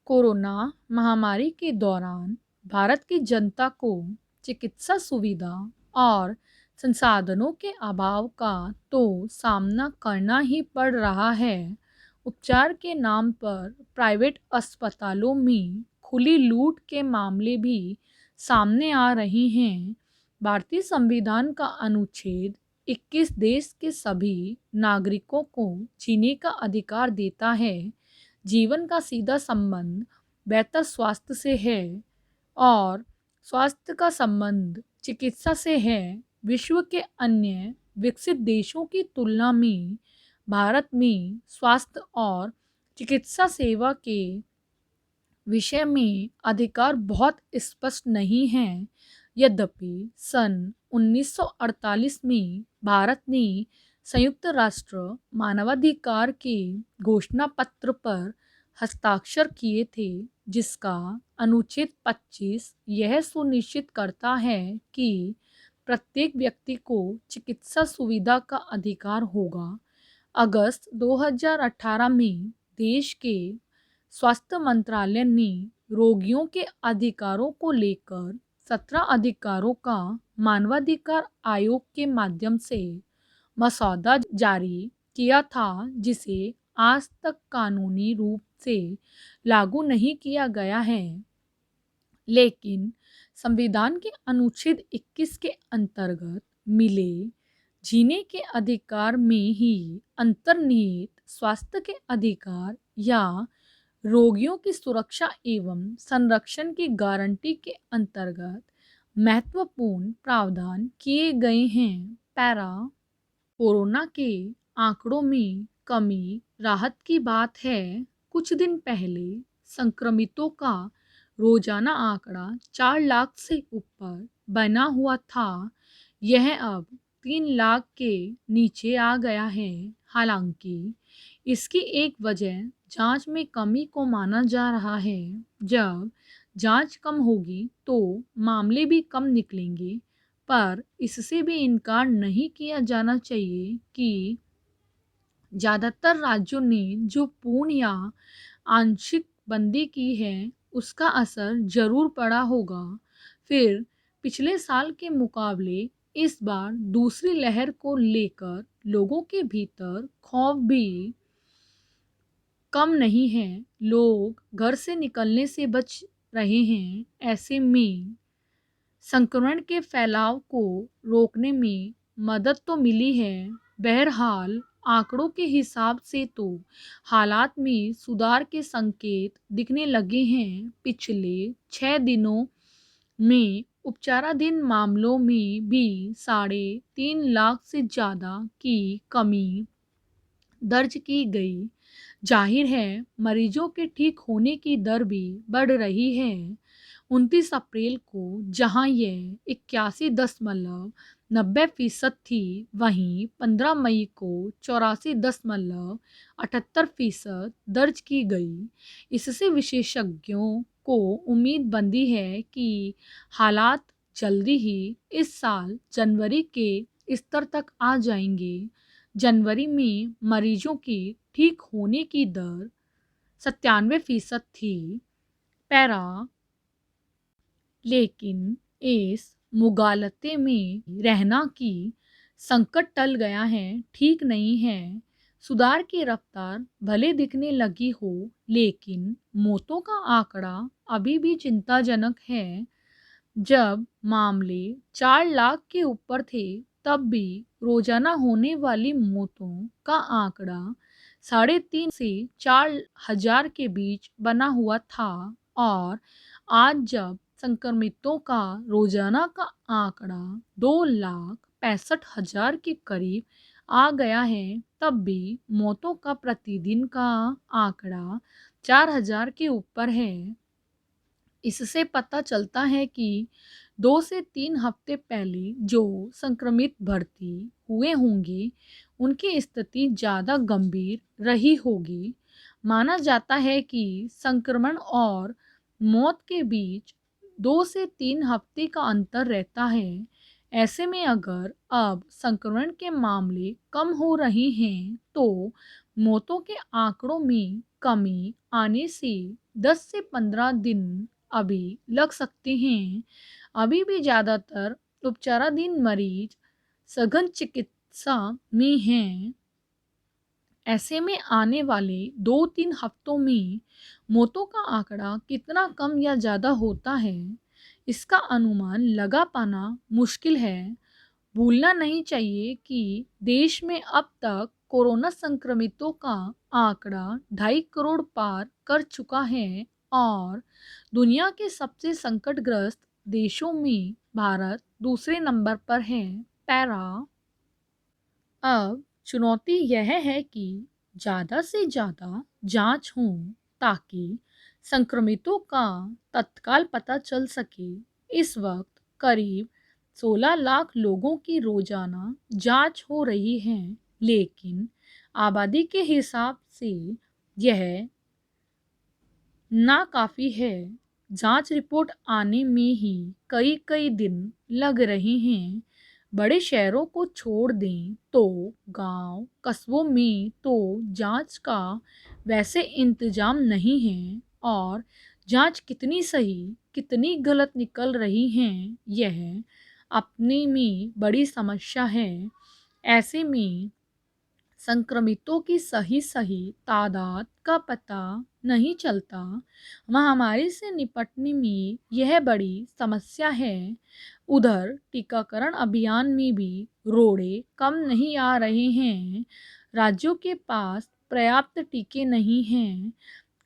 Corona महामारी के दौरान भारत की जनता को चिकित्सा सुविधा और संसाधनों के अभाव का तो सामना करना ही पड़ रहा है। उपचार के नाम पर प्राइवेट अस्पतालों में खुली लूट के मामले भी सामने आ रहे हैं। भारतीय संविधान का अनुच्छेद 21 देश के सभी नागरिकों को जीने का अधिकार देता है। जीवन का सीधा संबंध बेहतर स्वास्थ्य से है और स्वास्थ्य का संबंध चिकित्सा से है। विश्व के अन्य विकसित देशों की तुलना में भारत में स्वास्थ्य और चिकित्सा सेवा के विषय में अधिकार बहुत स्पष्ट नहीं है। यद्यपि सन 1948 में भारत ने संयुक्त राष्ट्र मानवाधिकार के घोषणा पत्र पर हस्ताक्षर किए थे, जिसका अनुच्छेद 25 यह सुनिश्चित करता है कि प्रत्येक व्यक्ति को चिकित्सा सुविधा का अधिकार होगा। अगस्त 2018 में देश के स्वास्थ्य मंत्रालय ने रोगियों के अधिकारों को लेकर 17 अधिकारों का मानवाधिकार आयोग के माध्यम से मसौदा जारी किया था, जिसे आज तक कानूनी रूप से लागू नहीं किया गया है। लेकिन संविधान के अनुच्छेद 21 के अंतर्गत मिले जीने के अधिकार में ही अंतर्निहित स्वास्थ्य के अधिकार या रोगियों की सुरक्षा एवं संरक्षण की गारंटी के अंतर्गत महत्वपूर्ण प्रावधान किए गए हैं। पैरा कोरोना के आंकड़ों में कमी राहत की बात है। कुछ दिन पहले संक्रमितों का रोजाना आंकड़ा 4 लाख से ऊपर बना हुआ था। यह अब 3 लाख के नीचे आ गया है। हालांकि इसकी एक वजह जांच में कमी को माना जा रहा है। जब जांच कम होगी तो मामले भी कम निकलेंगे, पर इससे भी इनकार नहीं किया जाना चाहिए कि ज़्यादातर राज्यों ने जो पूर्ण या आंशिक बंदी की है, उसका असर जरूर पड़ा होगा। फिर पिछले साल के मुकाबले इस बार दूसरी लहर को लेकर लोगों के भीतर खौफ भी कम नहीं है। लोग घर से निकलने से बच रहे हैं। ऐसे में संक्रमण के फैलाव को रोकने में मदद तो मिली है। बहरहाल आंकड़ों के हिसाब से तो हालात में सुधार के संकेत दिखने लगे हैं। पिछले 6 दिनों में उपचाराधीन मामलों में भी 3.5 लाख से ज़्यादा की कमी दर्ज की गई। जाहिर है मरीजों के ठीक होने की दर भी बढ़ रही है। 29 अप्रैल को जहां यह 81.90% थी, वहीं 15 मई को 84.78% दर्ज की गई। इससे विशेषज्ञों को उम्मीद बंधी है कि हालात जल्दी ही इस साल जनवरी के स्तर तक आ जाएंगे। जनवरी में मरीजों की ठीक होने की दर 97% थी। पैरा लेकिन इस मुगालते में रहना कि संकट टल गया है ठीक नहीं है। सुधार की रफ्तार भले दिखने लगी हो, लेकिन मौतों का आंकड़ा अभी भी चिंताजनक है। जब मामले 4 लाख के ऊपर थे, तब भी रोजाना होने वाली मौतों का आंकड़ा 3.5 से 4,000 के बीच बना हुआ था। और आज जब संक्रमितों का रोजाना का आंकड़ा 2,65,000 के करीब आ गया है, तब भी मौतों का प्रतिदिन का आंकड़ा 4,000 के ऊपर है। इससे पता चलता है कि 2 से 3 हफ्ते पहले जो संक्रमित भर्ती हुए होंगे, उनकी स्थिति ज़्यादा गंभीर रही होगी। माना जाता है कि संक्रमण और मौत के बीच 2 से 3 हफ्ते का अंतर रहता है। ऐसे में अगर अब संक्रमण के मामले कम हो रहे हैं, तो मौतों के आंकड़ों में कमी आने से 10 से 15 दिन अभी लग सकते हैं। अभी भी ज़्यादातर उपचाराधीन मरीज सघन चिकित्सा में हैं। ऐसे में आने वाले 2-3 हफ्तों में मौतों का आंकड़ा कितना कम या ज़्यादा होता है, इसका अनुमान लगा पाना मुश्किल है। भूलना नहीं चाहिए कि देश में अब तक कोरोना संक्रमितों का आंकड़ा 2.5 करोड़ पार कर चुका है और दुनिया के सबसे संकटग्रस्त देशों में भारत दूसरे नंबर पर है। पैरा। अब चुनौती यह है कि ज़्यादा से ज़्यादा जांच हो ताकि संक्रमितों का तत्काल पता चल सके। इस वक्त करीब 16 लाख लोगों की रोजाना जांच हो रही है, लेकिन आबादी के हिसाब से यह नाकाफी है। जांच रिपोर्ट आने में ही कई कई दिन लग रहे हैं। बड़े शहरों को छोड़ दें तो गांव कस्बों में तो जांच का वैसे इंतजाम नहीं है और जांच कितनी सही कितनी गलत निकल रही हैं, यह अपने में बड़ी समस्या है। ऐसे में संक्रमितों की सही सही तादाद का पता नहीं चलता। महामारी से निपटने में यह बड़ी समस्या है। उधर टीकाकरण अभियान में भी रोड़े कम नहीं आ रहे हैं। राज्यों के पास पर्याप्त टीके नहीं हैं।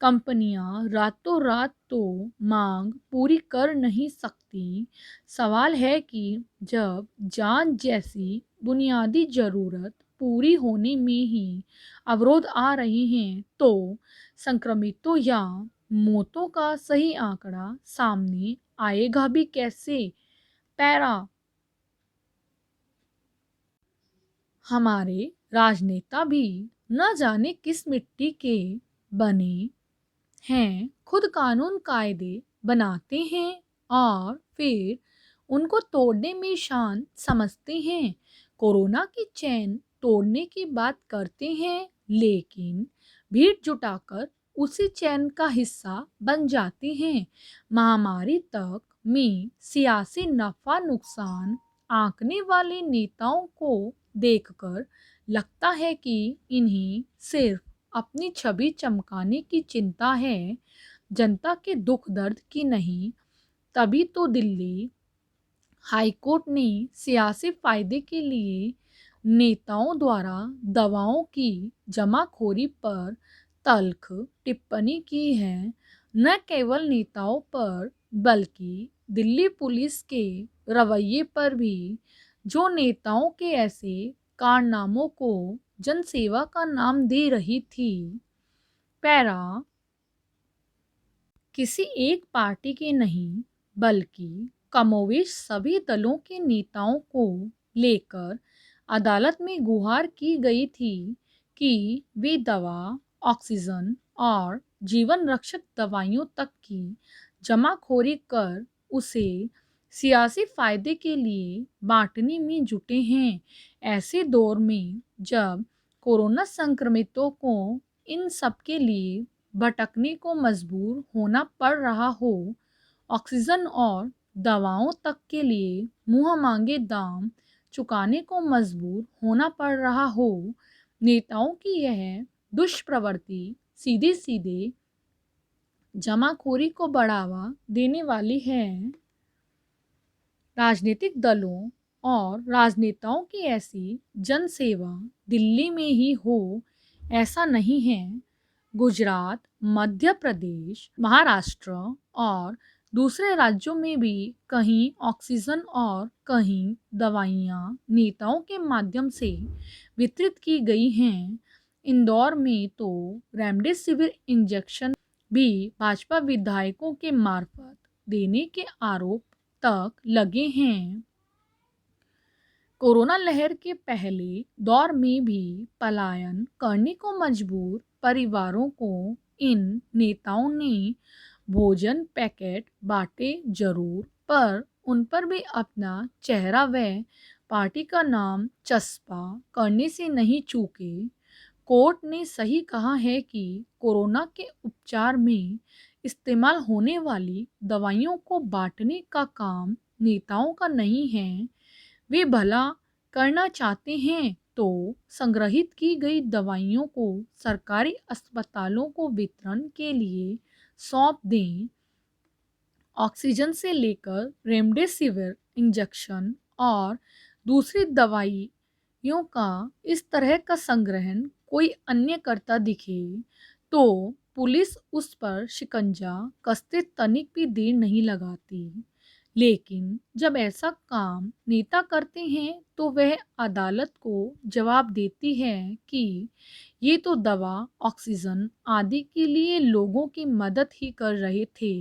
कंपनियां रातों रात तो मांग पूरी कर नहीं सकती। सवाल है कि जब जांच जैसी बुनियादी जरूरत पूरी होने में ही अवरोध आ रहे हैं तो संक्रमितों या मौतों का सही आंकड़ा सामने आएगा भी कैसे। पैरा। हमारे राजनेता भी न जाने किस मिट्टी के बने हैं। खुद कानून कायदे बनाते हैं और फिर उनको तोड़ने में शान समझते हैं। कोरोना की चैन तोड़ने की बात करते हैं, लेकिन भीड़ जुटाकर उसी चैन का हिस्सा बन जाते हैं। महामारी तक में सियासी नफा नुकसान आंकने वाले नेताओं को देखकर लगता है कि इन्हें सिर्फ अपनी छवि चमकाने की चिंता है, जनता के दुख दर्द की नहीं। तभी तो दिल्ली हाईकोर्ट ने सियासी फायदे के लिए नेताओं द्वारा दवाओं की जमाखोरी पर तल्ख टिप्पणी की है। न केवल नेताओं पर बल्कि दिल्ली पुलिस के रवैये पर भी, जो नेताओं के ऐसे कारनामों को जनसेवा का नाम दे रही थी। पैरा। किसी एक पार्टी के नहीं बल्कि कमोवेश सभी दलों के नेताओं को लेकर अदालत में गुहार की गई थी कि वे दवा, ऑक्सीजन और जीवन रक्षक दवाइयों तक की जमाखोरी कर उसे सियासी फायदे के लिए बांटने में जुटे हैं। ऐसे दौर में जब कोरोना संक्रमितों को इन सब के लिए भटकने को मजबूर होना पड़ रहा हो, ऑक्सीजन और दवाओं तक के लिए मुंह मांगे दाम चुकाने को मजबूर होना पड़ रहा हो, नेताओं की यह दुष्प्रवृत्ति सीधे सीधे जमाखोरी को बढ़ावा देने वाली है। राजनीतिक दलों और राजनेताओं की ऐसी जनसेवा दिल्ली में ही हो ऐसा नहीं है। गुजरात, मध्य प्रदेश, महाराष्ट्र और दूसरे राज्यों में भी कहीं ऑक्सीजन और कहीं दवाइयाँ नेताओं के माध्यम से वितरित की गई हैं। इंदौर में तो रेमडेसिविर इंजेक्शन भी भाजपा विधायकों के मार्फत देने के आरोप तक लगे हैं। कोरोना लहर के पहले दौर में भी पलायन करने को मजबूर परिवारों को इन नेताओं ने भोजन पैकेट बांटे जरूर, पर उन पर भी अपना चेहरा व पार्टी का नाम चस्पा करने से नहीं चूके। कोर्ट ने सही कहा है कि कोरोना के उपचार में इस्तेमाल होने वाली दवाइयों को बांटने का काम नेताओं का नहीं है। वे भला करना चाहते हैं तो संग्रहित की गई दवाइयों को सरकारी अस्पतालों को वितरण के लिए सौंप दें। ऑक्सीजन से लेकर रेमडेसिविर इंजेक्शन और दूसरी दवाइयों का इस तरह का संग्रहण कोई अन्य करता दिखे तो पुलिस उस पर शिकंजा कसते तनिक भी देर नहीं लगाती। लेकिन जब ऐसा काम नेता करते हैं तो वह अदालत को जवाब देती है कि ये तो दवा, ऑक्सीजन आदि के लिए लोगों की मदद ही कर रहे थे।